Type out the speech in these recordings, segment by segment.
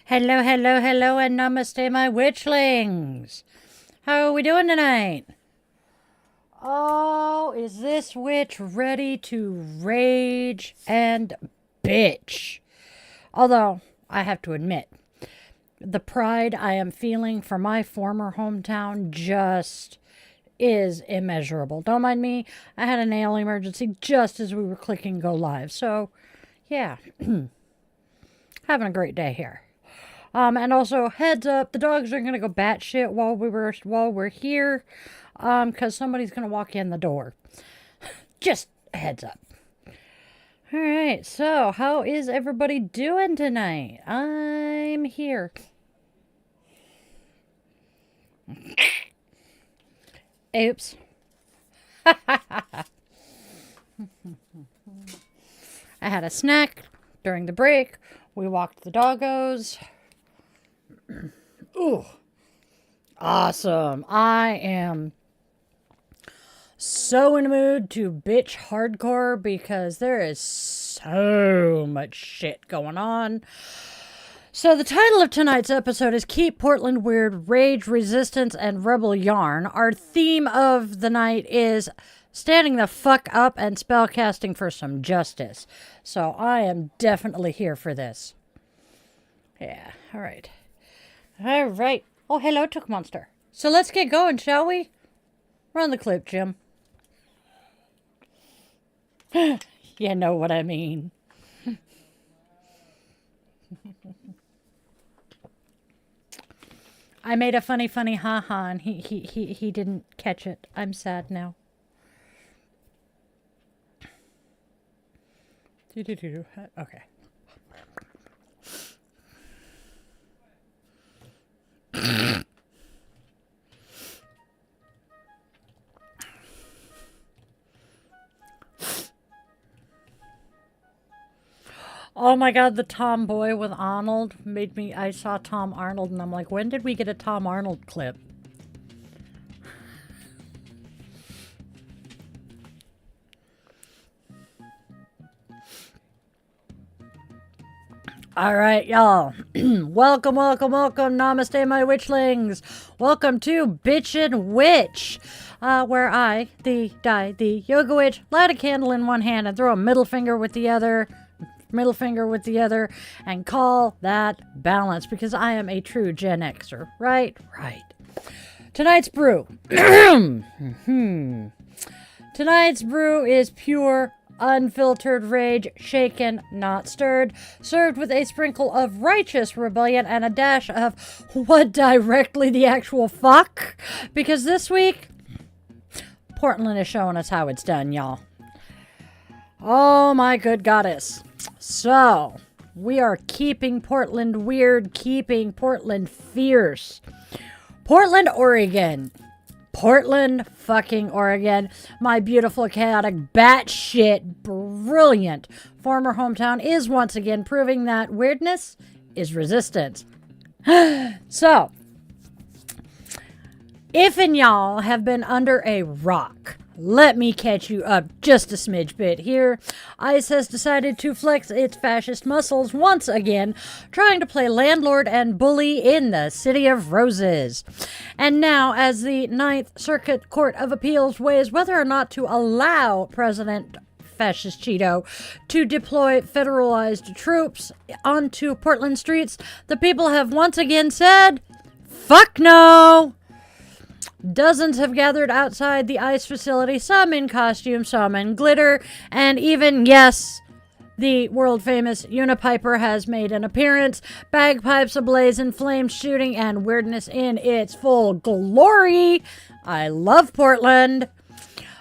Hello, hello, hello, and namaste, my witchlings. How are we doing tonight? Oh, is this witch ready to rage and bitch? Although, I have to admit, the pride I am feeling for my former hometown just is immeasurable. Don't mind me, I had a nail emergency just as we were clicking go live. So, yeah, having a great day here. And also, heads up, the dogs are gonna go batshit while we're here, because somebody's gonna walk in the door. Just a heads up. All right, so how is everybody doing tonight? I'm here. Oops. I had a snack during the break. We walked the doggos. Ooh, awesome. I am so in the mood to bitch hardcore because there is so much shit going on. So the title of tonight's episode is Keep Portland Weird, Rage, Resistance, and Rebel Yarn. Our theme of the night is standing the fuck up and spellcasting for some justice. So I am definitely here for this. Yeah, all right. All right. Oh, hello, Took Monster. So let's get going, shall we? Run the clip, Jim. You know what I mean. I made a funny ha-ha, and he didn't catch it. I'm sad now. Okay. Oh my god, the tomboy with Arnold made me... I saw Tom Arnold and I'm like, when did we get a Tom Arnold clip? Alright, y'all. Welcome, welcome, welcome. Namaste, my witchlings. Welcome to Bitchin Witch, where I, the yoga witch, light a candle in one hand and throw a middle finger with the other, and call that balance, because I am a true Gen Xer. Right? Right. Tonight's brew. Tonight's brew is pure, unfiltered rage, shaken, not stirred, served with a sprinkle of righteous rebellion and a dash of what directly the actual fuck? Because this week, Portland is showing us how it's done, y'all. Oh my good goddess. So, we are keeping Portland weird, keeping Portland fierce. Portland, Oregon. Portland fucking Oregon. My beautiful, chaotic, batshit, brilliant former hometown is once again proving that weirdness is resistance. So, if and y'all have been under a rock, let me catch you up just a smidge bit here. ICE has decided to flex its fascist muscles once again, trying to play landlord and bully in the City of Roses. And now, as the Ninth Circuit Court of Appeals weighs whether or not to allow President Fascist Cheeto to deploy federalized troops onto Portland streets, the people have once again said, fuck no! Dozens have gathered outside the ICE facility, some in costume, some in glitter, and even, yes, the world-famous Unipiper has made an appearance, bagpipes ablaze in flames shooting, and weirdness in its full glory. I love Portland.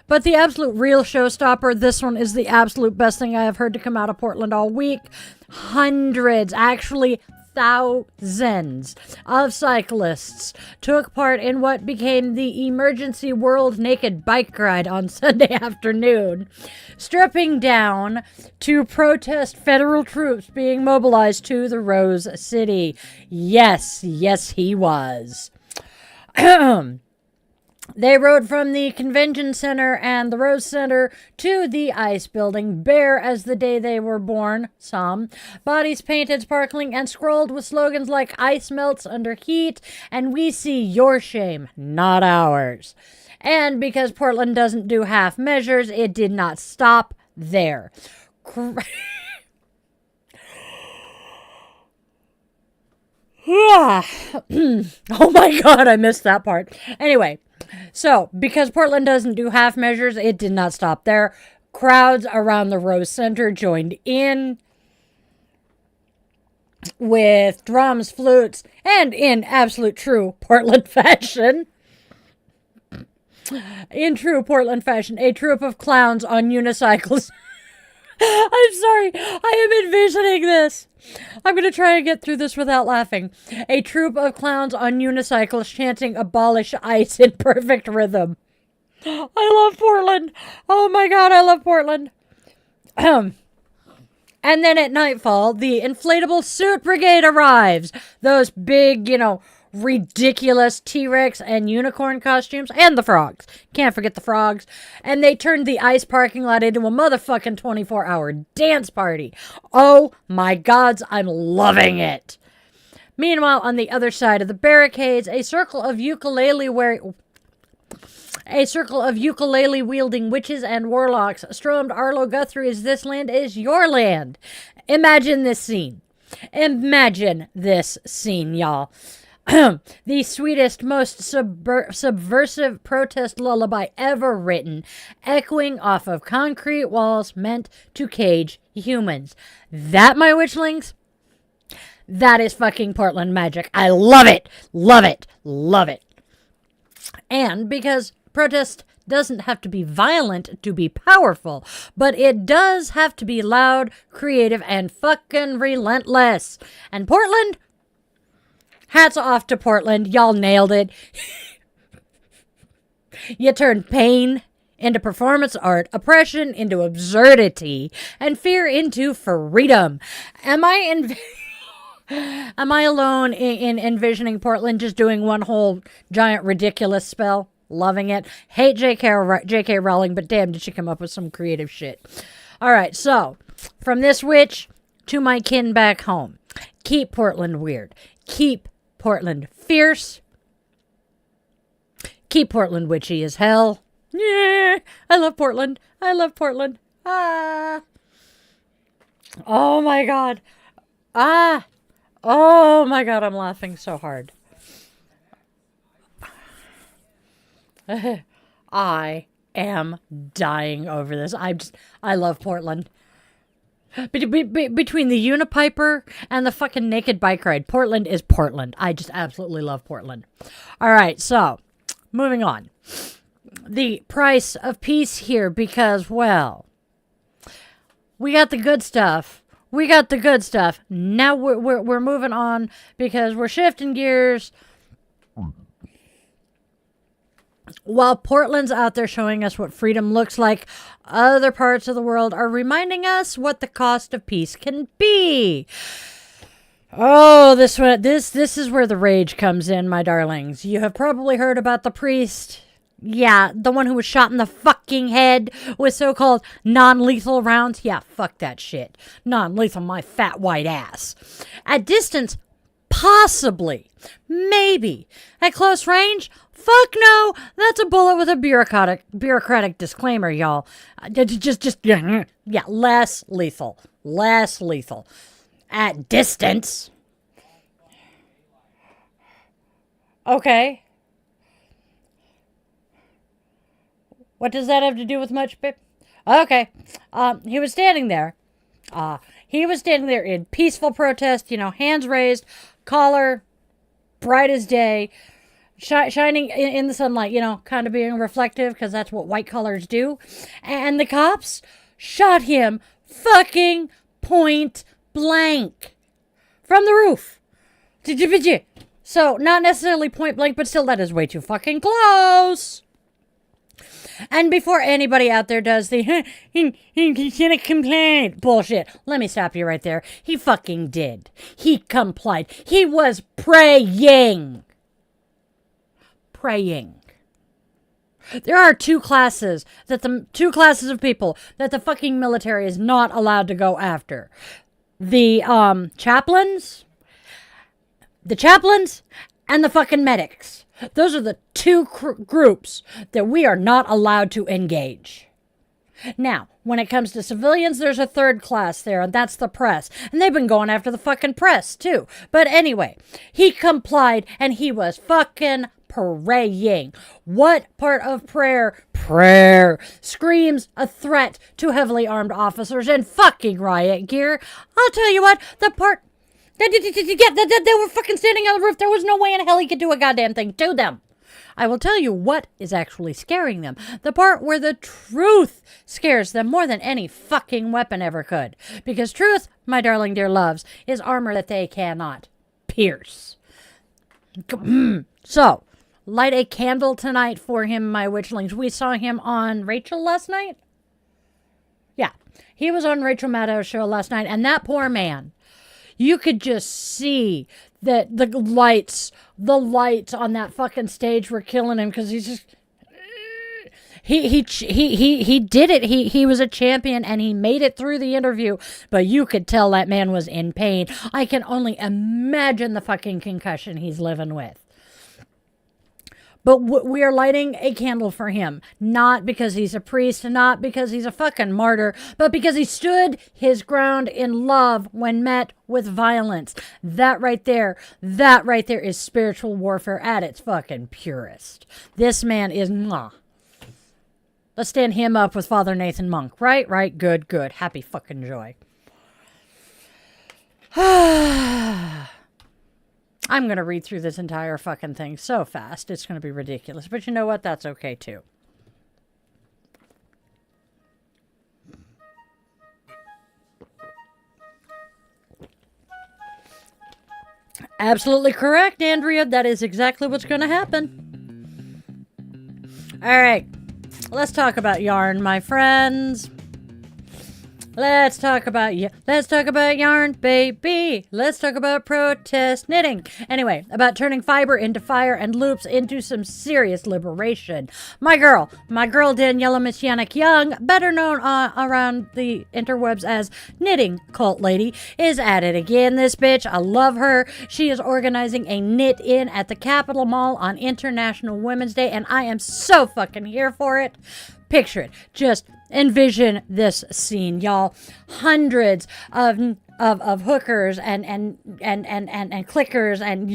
But the absolute real showstopper, this one is the absolute best thing I have heard to come out of Portland all week. Hundreds, actually thousands of cyclists took part in what became the emergency world naked bike ride on Sunday afternoon, stripping down to protest federal troops being mobilized to the Rose City. Yes, he was. They rode from the convention center and the Rose Center to the ice building, bare as the day they were born, some. Bodies painted, sparkling, and scrolled with slogans like "Ice melts under heat," and "We see your shame, not ours." And because Portland doesn't do half measures, it did not stop there. Oh my god, I missed that part. Anyway, so because Portland doesn't do half measures, it did not stop there. Crowds around the Rose Center joined in with drums, flutes, and in absolute true Portland fashion. In true Portland fashion, a troupe of clowns on unicycles. I'm sorry, I am envisioning this. I'm going to try and get through this without laughing. A troupe of clowns on unicycles chanting "Abolish ICE" in perfect rhythm. I love Portland. Oh my god, I love Portland. And then at nightfall, the inflatable suit brigade arrives. Those big, ridiculous T-Rex and unicorn costumes, and the frogs. Can't forget the frogs. And they turned the ice parking lot into a motherfucking 24-hour dance party. Oh my gods, I'm loving it. Meanwhile, on the other side of the barricades, a circle of ukulele wielding witches and warlocks stormed Arlo Guthrie's "This land is your land." Imagine this scene. Imagine this scene, y'all. The sweetest, most subversive protest lullaby ever written, echoing off of concrete walls meant to cage humans. That, my witchlings, that is fucking Portland magic. I love it, love it, love it. And because protest doesn't have to be violent to be powerful, but it does have to be loud, creative, and fucking relentless. And Portland, hats off to Portland. Y'all nailed it. You turned pain into performance art, oppression into absurdity, and fear into freedom. Am I alone in envisioning Portland just doing one whole giant ridiculous spell? Loving it. Hate J.K. Rowling, but damn, did she come up with some creative shit. All right, so from this witch to my kin back home. Keep Portland weird. Keep Portland fierce. Keep Portland witchy as hell. Yeah, I love Portland. I love Portland. Ah. Oh my god. Ah. Oh my god, I'm laughing so hard. I am dying over this. I love Portland. Between the Unipiper and the fucking naked bike ride, Portland is Portland. I just absolutely love Portland. All right, so moving on. The price of peace here, because, well, we got the good stuff. We got the good stuff. Now we're moving on because we're shifting gears. While Portland's out there showing us what freedom looks like, other parts of the world are reminding us what the cost of peace can be. Oh, this is where the rage comes in, my darlings. You have probably heard about the priest. Yeah, the one who was shot in the fucking head with so-called non-lethal rounds. Yeah, fuck that shit. Non-lethal, my fat white ass. At distance, possibly. Maybe. At close range, fuck no. That's a bullet with a bureaucratic disclaimer, y'all. Yeah, less lethal. Less lethal. At distance. Okay. What does that have to do with much, babe? Okay. He was standing there. He was standing there in peaceful protest, hands raised, collar bright as day, shining in the sunlight, kind of being reflective because that's what white collars do. And the cops shot him fucking point blank from the roof. So, not necessarily point blank, but still, that is way too fucking close. And before anybody out there does the, he shouldn't complain bullshit, let me stop you right there. He fucking did. He complied. He was praying. Praying. There are two classes of people that the fucking military is not allowed to go after. The chaplains and the fucking medics. Those are the two groups that we are not allowed to engage. Now, when it comes to civilians, there's a third class there, and that's the press. And they've been going after the fucking press, too. But anyway, he complied, and he was fucking praying. What part of prayer screams a threat to heavily armed officers in fucking riot gear? I'll tell you what, the part they were fucking standing on the roof. There was no way in hell he could do a goddamn thing to them. I will tell you what is actually scaring them. The part where the truth scares them more than any fucking weapon ever could. Because truth, my darling dear loves, is armor that they cannot pierce. So, light a candle tonight for him, my witchlings. We saw him on Rachel last night. Yeah, he was on Rachel Maddow's show last night, and that poor man, you could just see that the lights on that fucking stage were killing him because he's just he did it. He was a champion and he made it through the interview, but you could tell that man was in pain. I can only imagine the fucking concussion he's living with. But we are lighting a candle for him, not because he's a priest, not because he's a fucking martyr, but because he stood his ground in love when met with violence. That right there is spiritual warfare at its fucking purest. This man is mwah. Let's stand him up with Father Nathan Monk. Right, good. Happy fucking joy. I'm going to read through this entire fucking thing so fast. It's going to be ridiculous. But you know what? That's okay, too. Absolutely correct, Andrea. That is exactly what's going to happen. All right. Let's talk about yarn, my friends. Let's talk about yarn, baby. Let's talk about protest knitting. Anyway, about turning fiber into fire and loops into some serious liberation. My girl Daniela Messianic Young, better known around the interwebs as Knitting Cult Lady, is at it again, this bitch. I love her. She is organizing a knit-in at the Capitol Mall on International Women's Day, and I am so fucking here for it. Picture it. Just envision this scene, y'all. Hundreds of hookers and clickers and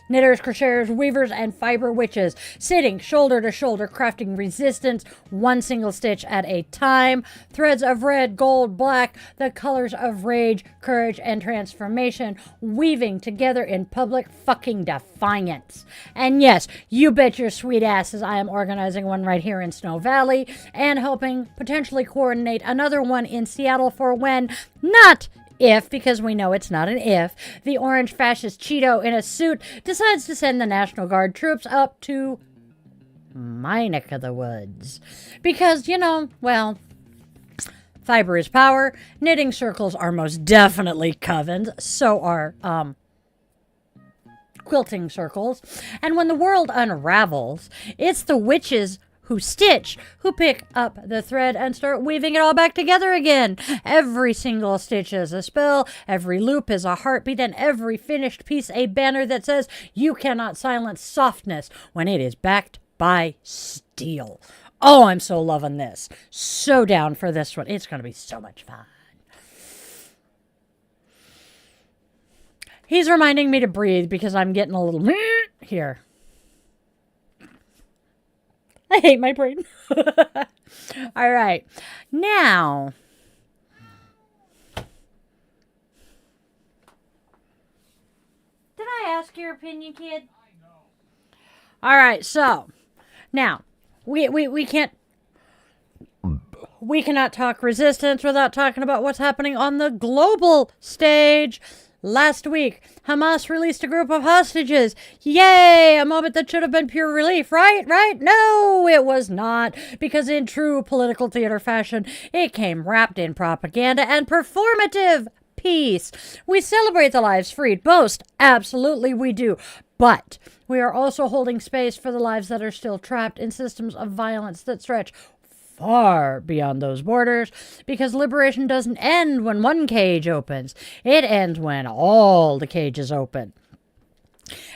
knitters, crocheters, weavers, and fiber witches sitting shoulder to shoulder, crafting resistance, one single stitch at a time. Threads of red, gold, black, the colors of rage, courage, and transformation, weaving together in public fucking defiance. And yes, you bet your sweet asses I am organizing one right here in Snow Valley and helping potentially coordinate another one in Seattle for when, not if, because we know it's not an if, the orange fascist Cheeto in a suit decides to send the National Guard troops up to my neck of the woods. Because, well, fiber is power. Knitting circles are most definitely covens. So are quilting circles. And when the world unravels, it's the witches who pick up the thread and start weaving it all back together again. Every single stitch is a spell, every loop is a heartbeat, and every finished piece a banner that says you cannot silence softness when it is backed by steel. Oh, I'm so loving this. So down for this one. It's going to be so much fun. He's reminding me to breathe because I'm getting a little here. I hate my brain. All right. Now, did I ask your opinion, kid? All right. So, now, we cannot talk resistance without talking about what's happening on the global stage. Last week, Hamas released a group of hostages. Yay! A moment that should have been pure relief, right? No, it was not. Because in true political theater fashion, it came wrapped in propaganda and performative peace. We celebrate the lives freed. Boast. Absolutely we do. But we are also holding space for the lives that are still trapped in systems of violence that stretch far beyond those borders, because liberation doesn't end when one cage opens. It ends when all the cages open.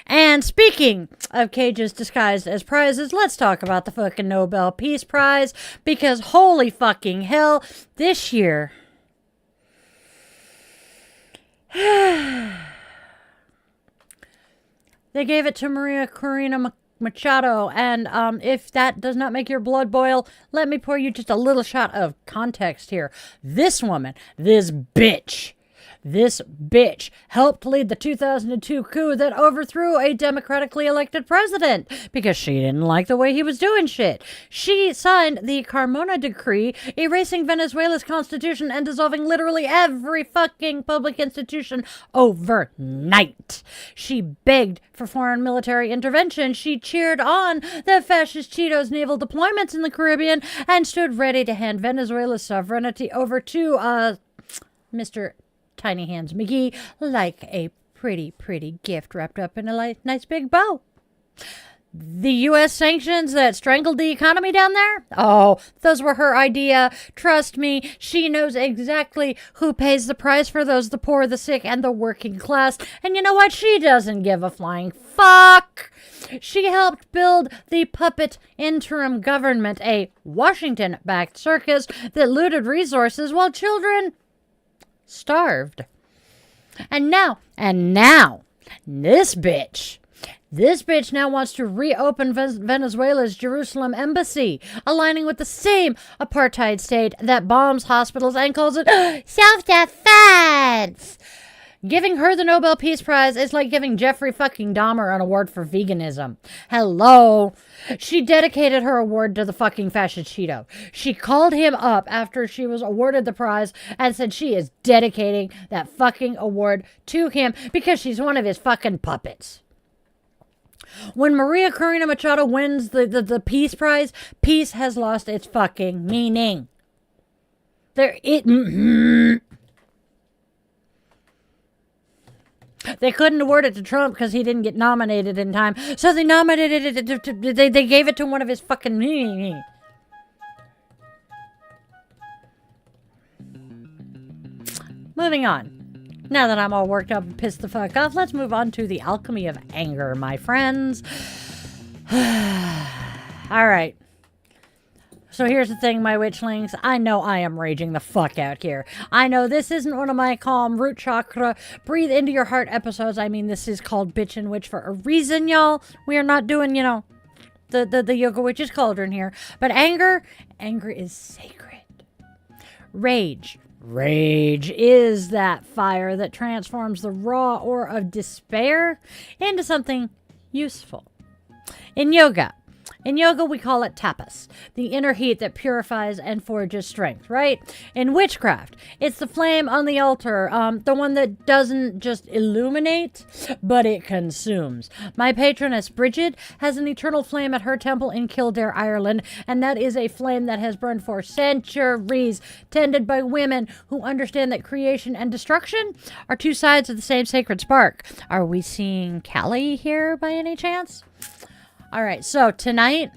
And speaking of cages disguised as prizes, let's talk about the fucking Nobel Peace Prize, because holy fucking hell, this year... They gave it to Corina Machado, and if that does not make your blood boil, let me pour you just a little shot of context here. This woman, this bitch helped lead the 2002 coup that overthrew a democratically elected president because she didn't like the way he was doing shit. She signed the Carmona Decree, erasing Venezuela's constitution and dissolving literally every fucking public institution overnight. She begged for foreign military intervention. She cheered on the fascist Cheetos naval deployments in the Caribbean and stood ready to hand Venezuela's sovereignty over to Mr. Tiny Hands McGee like a pretty gift wrapped up in a nice big bow. The U.S. sanctions that strangled the economy down there? Oh, those were her idea. Trust me, she knows exactly who pays the price for those, the poor, the sick, and the working class. And you know what? She doesn't give a flying fuck. She helped build the puppet interim government, a Washington-backed circus that looted resources while children starved. And now, this bitch now wants to reopen Venezuela's Jerusalem embassy, aligning with the same apartheid state that bombs hospitals and calls it self-defense. Giving her the Nobel Peace Prize is like giving Jeffrey fucking Dahmer an award for veganism. Hello. She dedicated her award to the fucking fascist Cheeto. She called him up after she was awarded the prize and said she is dedicating that fucking award to him because she's one of his fucking puppets. When Maria Corina Machado wins the Peace Prize, peace has lost its fucking meaning. They couldn't award it to Trump because he didn't get nominated in time. So they nominated it they gave it to one of his fucking... Moving on. Now that I'm all worked up and pissed the fuck off, let's move on to the alchemy of anger, my friends. Alright. So here's the thing, my witchlings. I know I am raging the fuck out here. I know this isn't one of my calm root chakra, breathe into your heart episodes. I mean, this is called Bitchin Witch for a reason, y'all. We are not doing, the Yoga Witch's Cauldron here. But anger is sacred. Rage is that fire that transforms the raw ore of despair into something useful. In yoga, we call it tapas, the inner heat that purifies and forges strength, right? In witchcraft, it's the flame on the altar, the one that doesn't just illuminate, but it consumes. My patroness, Bridget, has an eternal flame at her temple in Kildare, Ireland, and that is a flame that has burned for centuries, tended by women who understand that creation and destruction are two sides of the same sacred spark. Are we seeing Callie here by any chance? All right, so tonight,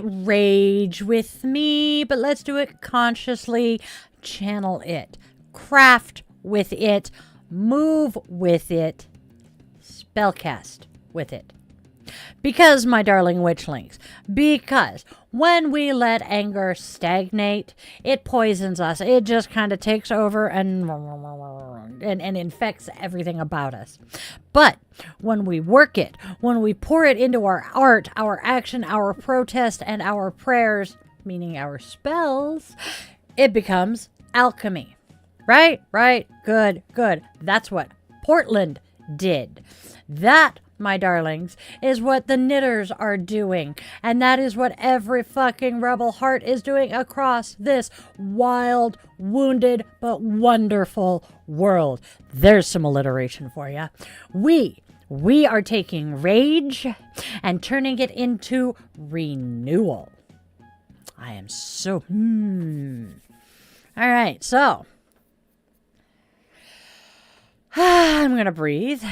rage with me, but let's do it consciously. Channel it, craft with it, move with it, spellcast with it. Because, my darling witchlings, because when we let anger stagnate, it poisons us. It just kind of takes over and infects everything about us. But when we work it, when we pour it into our art, our action, our protest, and our prayers, meaning our spells, it becomes alchemy. Right? Good. That's what Portland did. That, my darlings, is what the knitters are doing. And that is what every fucking rebel heart is doing across this wild, wounded, but wonderful world. There's some alliteration for you. We are taking rage and turning it into renewal. I am so... All right, so I'm going to breathe.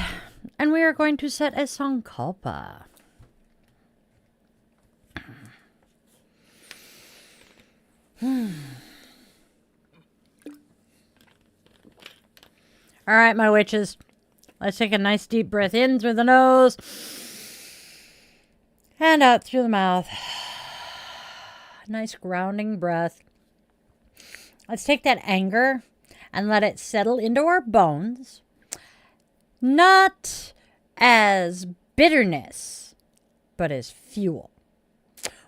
And we are going to set a sankalpa. All right, my witches. Let's take a nice deep breath in through the nose and out through the mouth. Nice grounding breath. Let's take that anger and let it settle into our bones. Not as bitterness, but as fuel.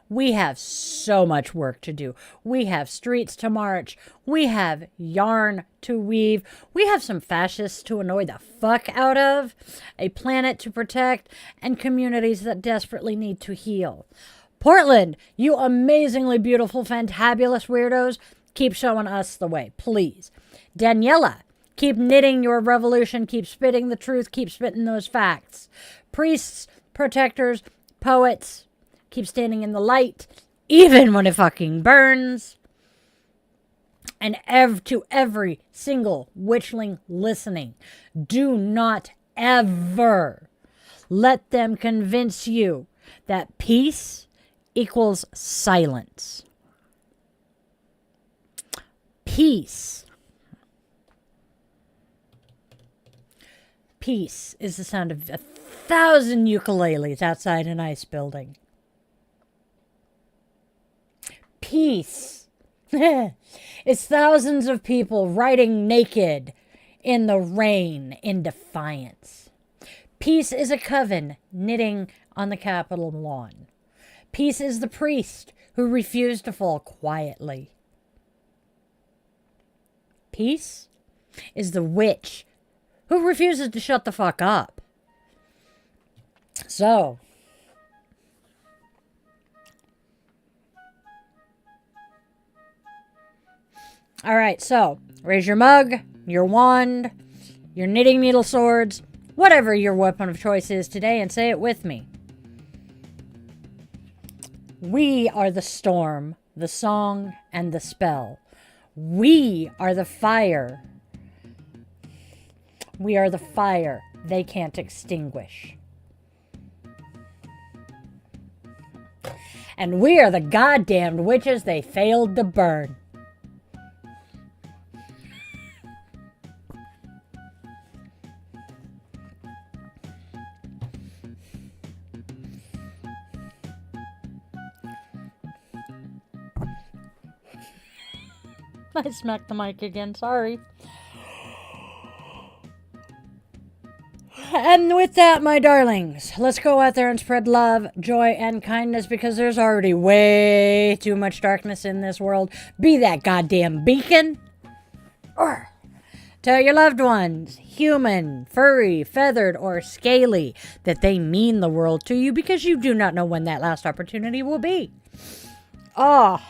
We have so much work to do. We have streets to march. We have yarn to weave. We have some fascists to annoy the fuck out of, a planet to protect, and communities that desperately need to heal. Portland, you amazingly beautiful, fantabulous weirdos, keep showing us the way, please. Daniela, keep knitting your revolution, keep spitting the truth, keep spitting those facts. Priests, protectors, poets, keep standing in the light, even when it fucking burns. And to every single witchling listening, do not ever let them convince you that peace equals silence. Peace. Peace is the sound of 1,000 ukuleles outside an ice building. Peace is thousands of people riding naked in the rain in defiance. Peace is a coven knitting on the Capitol lawn. Peace is the priest who refused to fall quietly. Peace is the witch who refuses to shut the fuck up. So, all right, so raise your mug, your wand, your knitting needle swords, whatever your weapon of choice is today, and say it with me. We are the storm, the song, and the spell. We are the fire. We are the fire they can't extinguish. And we are the goddamned witches they failed to burn. I smacked the mic again, sorry. And with that, my darlings, let's go out there and spread love, joy, and kindness, because there's already way too much darkness in this world. Be that goddamn beacon. Or tell your loved ones, human, furry, feathered, or scaly, that they mean the world to you, because you do not know when that last opportunity will be. Oh,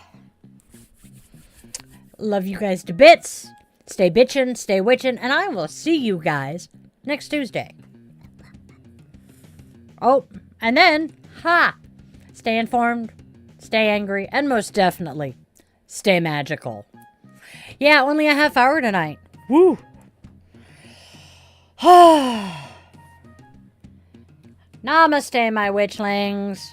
love you guys to bits. Stay bitchin', stay witchin', and I will see you guys next Tuesday. Oh, and then, stay informed, stay angry, and most definitely, stay magical. Yeah, only a half hour tonight. Woo! Namaste, my witchlings.